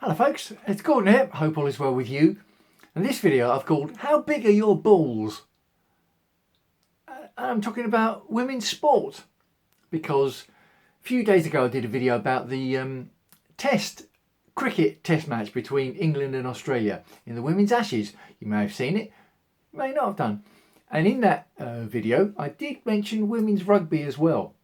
Hello folks, it's Gordon here, hope all is well with you. And this video I've called How Big Are Your Balls? I'm talking about women's sport because a few days ago I did a video about the cricket test match between England and Australia in the Women's Ashes. You may have seen it, you may not have done. And in that video I did mention women's rugby as well,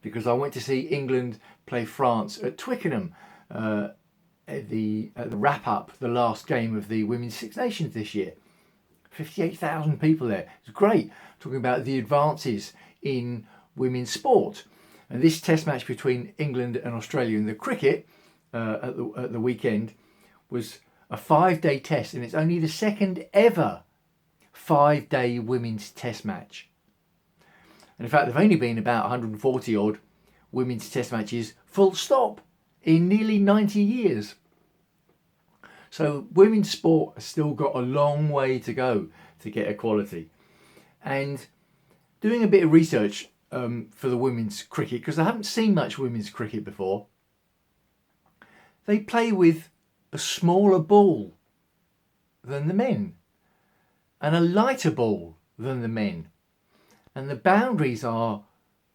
because I went to see England play France at Twickenham at the wrap up, the last game of the Women's Six Nations this year. 58,000 people there. It was great, talking about the advances in women's sport. And this test match between England and Australia in the cricket at the weekend was a 5-day test, and it's only the second ever 5-day women's test match. And in fact, there've only been about 140 odd women's test matches full stop in nearly 90 years. So women's sport has still got a long way to go to get equality. And doing a bit of research for the women's cricket, because I haven't seen much women's cricket before, they play with a smaller ball than the men and a lighter ball than the men. And the boundaries are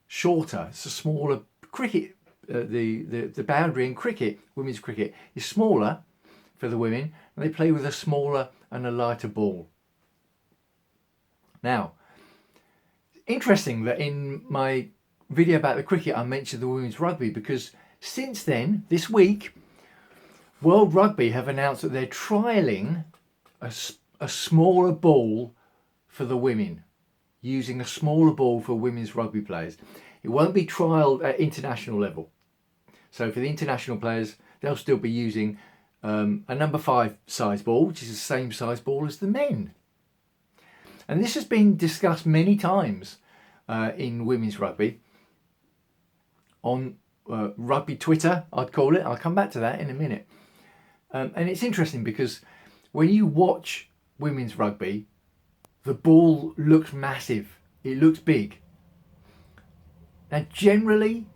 shorter. It's a smaller cricket. The boundary in cricket, women's cricket, is smaller for the women, and they play with a smaller and a lighter ball. Now, interesting that in my video about the cricket I mentioned the women's rugby, because since then, this week, World Rugby have announced that they're trialling a smaller ball for the women, using a smaller ball for women's rugby players. It won't be trialled at international level. So for the international players, they'll still be using a number 5 size ball, which is the same size ball as the men. And this has been discussed many times in women's rugby, on rugby Twitter, I'd call it. I'll come back to that in a minute. And it's interesting because when you watch women's rugby, the ball looks massive. It looks big. Now, generally,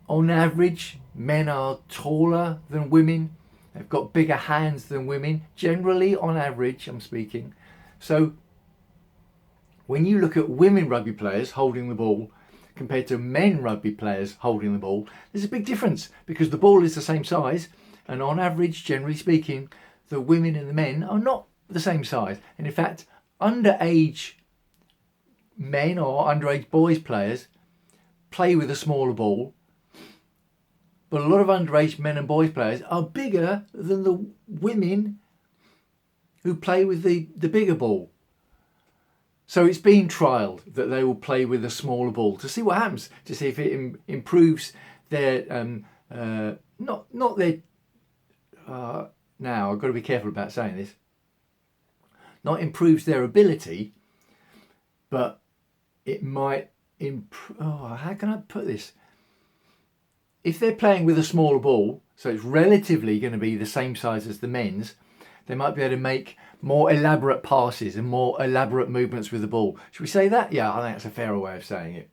on average, men are taller than women. They've got bigger hands than women. Generally, on average, I'm speaking. So, when you look at women rugby players holding the ball compared to men rugby players holding the ball, there's a big difference because the ball is the same size. And on average, generally speaking, the women and the men are not the same size. And in fact, underage men or underage boys players play with a smaller ball, but a lot of underage men and boys players are bigger than the women who play with the bigger ball. So it's been trialled that they will play with a smaller ball to see what happens, to see if it improves their not their now I've got to be careful about saying this, not improves their ability, but it might how can I put this? If they're playing with a smaller ball, so it's relatively going to be the same size as the men's, they might be able to make more elaborate passes and more elaborate movements with the ball. Should we say that? Yeah, I think that's a fairer way of saying it.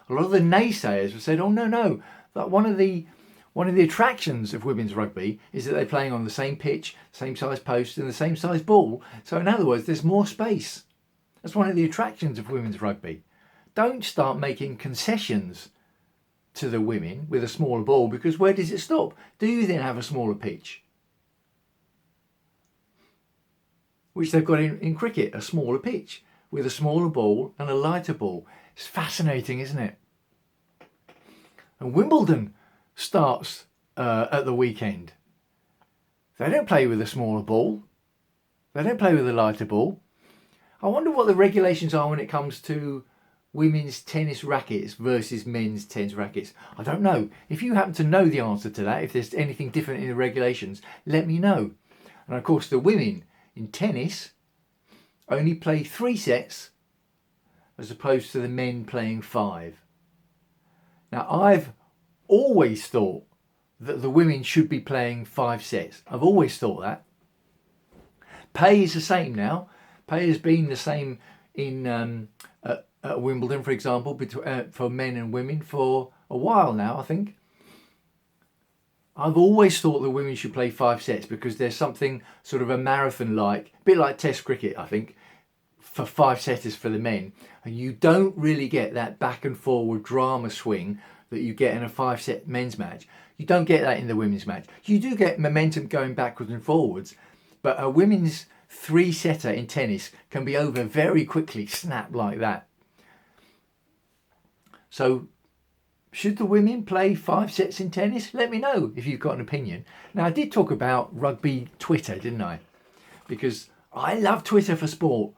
A lot of the naysayers have said, oh no, that one of the attractions of women's rugby is that they're playing on the same pitch, same size post and the same size ball. So in other words, there's more space. That's one of the attractions of women's rugby. Don't start making concessions to the women with a smaller ball, because where does it stop? Do you then have a smaller pitch? Which they've got in cricket, a smaller pitch with a smaller ball and a lighter ball. It's fascinating, isn't it? And Wimbledon starts at the weekend. They don't play with a smaller ball. They don't play with a lighter ball. I wonder what the regulations are when it comes to women's tennis rackets versus men's tennis rackets. I don't know. If you happen to know the answer to that, if there's anything different in the regulations, let me know. And of course, the women in tennis only play 3 sets as opposed to the men playing 5. Now, I've always thought that the women should be playing 5 sets. I've always thought that. Pay is the same now. Pay has been the same in at Wimbledon, for example, for men and women for a while now, I think. I've always thought that women should play 5 sets because there's something sort of a marathon-like, a bit like Test cricket, I think, for 5-setters for the men. And you don't really get that back and forward drama swing that you get in a 5-set men's match. You don't get that in the women's match. You do get momentum going backwards and forwards, but a women's 3-setter in tennis can be over very quickly, snap like that. So should the women play 5 sets in tennis? Let me know if you've got an opinion. Now, I did talk about rugby Twitter, didn't I? Because I love Twitter for sport.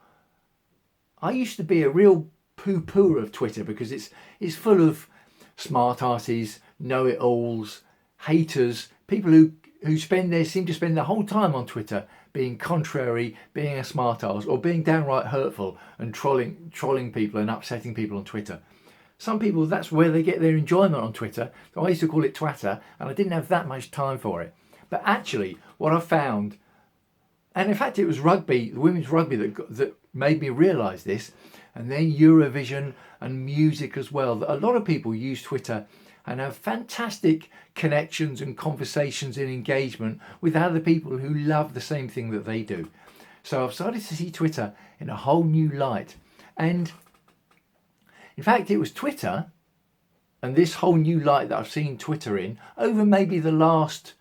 I used to be a real poo-pooer of Twitter because it's full of smart arses, know-it-alls, haters, people who seem to spend their whole time on Twitter being contrary, being a smart arse, or being downright hurtful and trolling people and upsetting people on Twitter. Some people, that's where they get their enjoyment on Twitter. So I used to call it Twatter, and I didn't have that much time for it. But actually, what I found, and in fact it was rugby, the women's rugby that made me realise this, and then Eurovision and music as well, that a lot of people use Twitter and have fantastic connections and conversations and engagement with other people who love the same thing that they do. So I've started to see Twitter in a whole new light. And in fact, it was Twitter and this whole new light that I've seen Twitter in over maybe the last,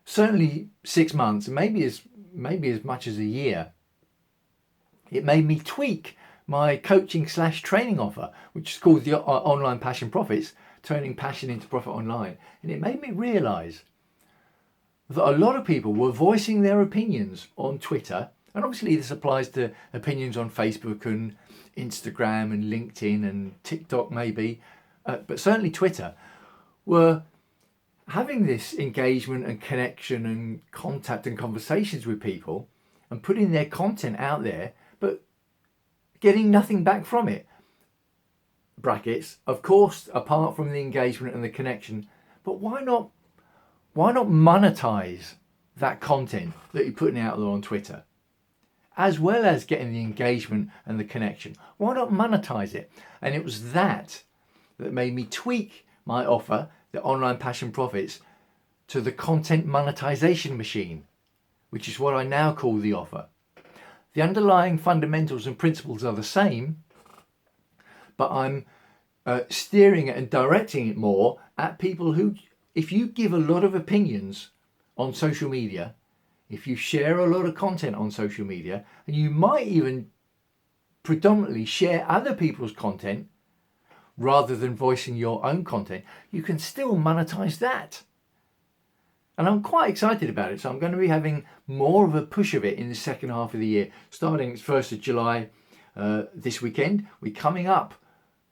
certainly 6 months, and maybe as much as a year. It made me tweak my coaching/training offer, which is called the Online Passion Profits, turning passion into profit online. And it made me realise that a lot of people were voicing their opinions on Twitter. And obviously this applies to opinions on Facebook and Instagram and LinkedIn and TikTok maybe, but certainly Twitter, were having this engagement and connection and contact and conversations with people and putting their content out there, but getting nothing back from it. Brackets, of course, apart from the engagement and the connection, but why not monetize that content that you're putting out there on Twitter? As well as getting the engagement and the connection. Why not monetize it? And it was that made me tweak my offer, the Online Passion Profits, to the content monetization machine, which is what I now call the offer. The underlying fundamentals and principles are the same, but I'm steering it and directing it more at people who, if you give a lot of opinions on social media, if you share a lot of content on social media, and you might even predominantly share other people's content rather than voicing your own content, you can still monetize that. And I'm quite excited about it. So I'm going to be having more of a push of it in the second half of the year, starting 1st of July this weekend. We're coming up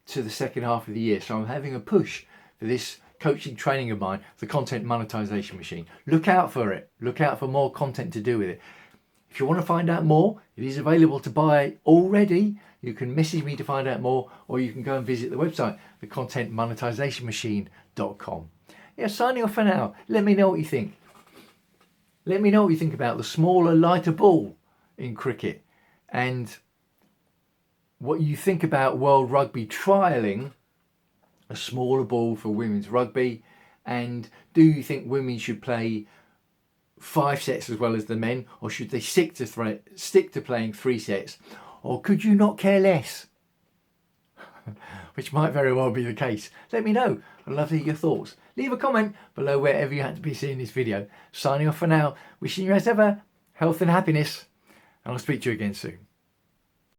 to the second half of the year. So I'm having a push for this coaching training of mine, the content monetization machine. Look out for it. Look out for more content to do with it. If you want to find out more, it is available to buy already. You can message me to find out more, or you can go and visit the website, thecontentmonetizationmachine.com. Yeah, signing off for now. Let me know what you think. Let me know what you think about the smaller, lighter ball in cricket, and what you think about World Rugby trialling a smaller ball for women's rugby, and do you think women should play 5 sets as well as the men, or should they stick to playing 3 sets, or could you not care less? Which might very well be the case. Let me know. I'd love to hear your thoughts. Leave a comment below wherever you happen to be seeing this video. Signing off for now. Wishing you as ever health and happiness, and I'll speak to you again soon.